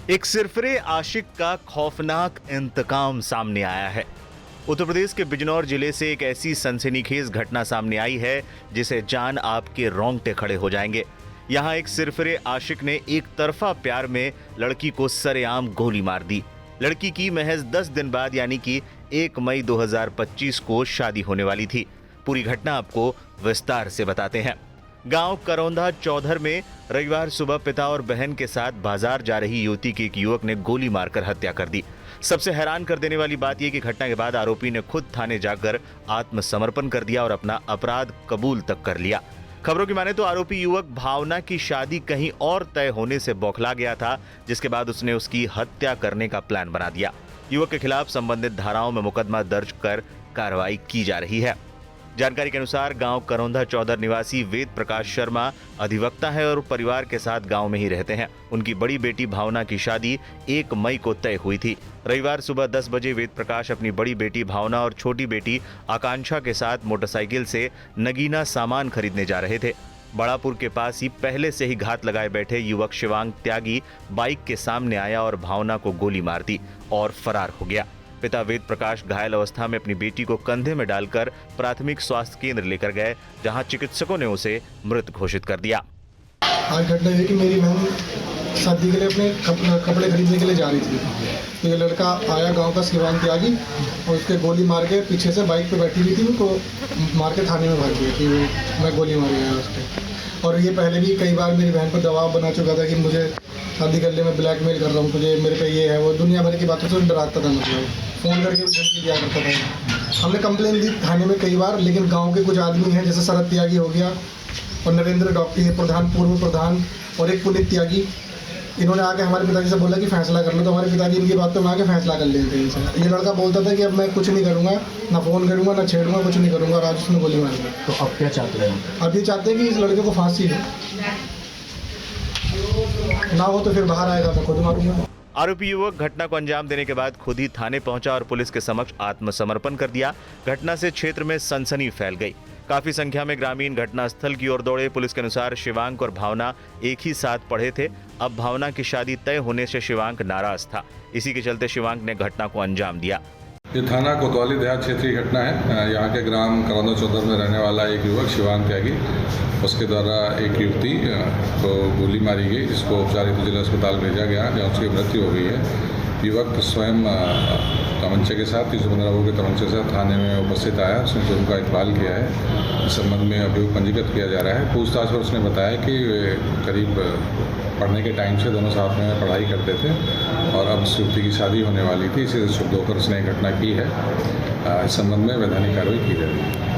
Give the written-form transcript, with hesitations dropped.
एक सिरफिरे आशिक का खौफनाक इंतकाम सामने आया है। उत्तर प्रदेश के बिजनौर जिले से एक ऐसी सनसनीखेज घटना सामने आई है जिसे जान आपके रोंगटे खड़े हो जाएंगे। यहाँ एक सिरफिरे आशिक ने एक तरफा प्यार में लड़की को सरेआम गोली मार दी। लड़की की महज 10 दिन बाद यानी कि 1 मई 2025 को शादी होने वाली थी। पूरी घटना आपको विस्तार से बताते हैं। गांव करौंधा चौधर में रविवार सुबह पिता और बहन के साथ बाजार जा रही युवती की एक युवक ने गोली मारकर हत्या कर दी। सबसे हैरान कर देने वाली बात यह कि घटना के बाद आरोपी ने खुद थाने जाकर आत्मसमर्पण कर दिया और अपना अपराध कबूल तक कर लिया। खबरों की माने तो आरोपी युवक भावना की शादी कहीं और तय होने से बौखला गया था, जिसके बाद उसने उसकी हत्या करने का प्लान बना दिया। युवक के खिलाफ संबंधित धाराओं में मुकदमा दर्ज कर कार्रवाई की जा रही है। जानकारी के अनुसार गांव करौंधा चौधर निवासी वेद प्रकाश शर्मा अधिवक्ता है और परिवार के साथ गांव में ही रहते हैं। उनकी बड़ी बेटी भावना की शादी 1 मई को तय हुई थी। रविवार सुबह 10 बजे वेद प्रकाश अपनी बड़ी बेटी भावना और छोटी बेटी आकांक्षा के साथ मोटरसाइकिल से नगीना सामान खरीदने जा रहे थे। बड़ापुर के पास ही पहले से ही घात लगाए बैठे युवक शिवांग त्यागी बाइक के सामने आया और भावना को गोली मार दी और फरार हो गया। पिता वेद प्रकाश घायल अवस्था में अपनी बेटी को कंधे में डालकर प्राथमिक स्वास्थ्य केंद्र लेकर गए, जहां चिकित्सकों ने उसे मृत घोषित कर दिया। आज घटना है कि मेरी बहन शादी के लिए अपने कपड़े खरीदने के लिए जा रही थी, तो ये लड़का आया गांव का शिवांग त्यागी और उसके गोली मार के पीछे से बाइक पे बैठी हुई थी, उनको मार के थाने में भाग गया कि मैं गोली मार गया उसके। और ये पहले भी कई बार मेरी बहन पर दबाव बना चुका था कि मुझे शादी कर ले, मैं ब्लैकमेल कर रहा हूँ तुझे, मेरे पे ये है वो, दुनिया भर की बातों से डराता था। मतलब फ़ोन करके भी धमकी दिया करता था। हमने कंप्लेन दी थाने में कई बार, लेकिन गांव के कुछ आदमी हैं जैसे शरद त्यागी हो गया और नरेंद्र डॉक्टर प्रधान, पूर्व प्रधान और एक पुनीत त्यागी, इन्होंने आके हमारे पिताजी से बोला कि फैसला कर लो, तो हमारे पिताजी इनकी बात पे आके फैसला कर लेते हैं इनसे। ये लड़का बोलता था कि अब मैं कुछ नहीं करूँगा, ना फ़ोन करूँगा, ना छेड़ूंगा, कुछ नहीं करूँगा, और आज उसने गोली मार दी। तो अब क्या चाहते हैं? अब ये चाहते हैं कि इस लड़के को फांसी हो, ना हो तो फिर बाहर आएगा मैं खुद मारूंगा। आरोपी युवक घटना को अंजाम देने के बाद खुद ही थाने पहुंचा और पुलिस के समक्ष आत्मसमर्पण कर दिया। घटना से क्षेत्र में सनसनी फैल गई। काफी संख्या में ग्रामीण घटनास्थल की ओर दौड़े। पुलिस के अनुसार शिवांक और भावना एक ही साथ पढ़े थे। अब भावना की शादी तय होने से शिवांक नाराज था। इसी के चलते शिवांक ने घटना को अंजाम दिया। ये थाना कोतवाली देहात क्षेत्रीय घटना है। यहाँ के ग्राम करौंधा चौधर में रहने वाला एक युवक शिवांग त्यागी, उसके द्वारा एक युवती को गोली मारी गई, जिसको औपचारिक जिला अस्पताल भेजा गया, जहाँ उसकी मृत्यु हो गई है। युवक स्वयं तमंचे के साथ 315 बोर के तमंचे के साथ थाने में उपस्थित आया। उसने जुर्म का इकबाल किया है। इस संबंध में अभियोग पंजीकृत किया जा रहा है। पूछताछ पर उसने बताया कि करीब पढ़ने के टाइम से दोनों साथ में पढ़ाई करते थे और अब इस युवती की शादी होने वाली थी, इसी से शुभ होकर उसने घटना की है। इस संबंध में वैधानिक कार्रवाई की जाएगी।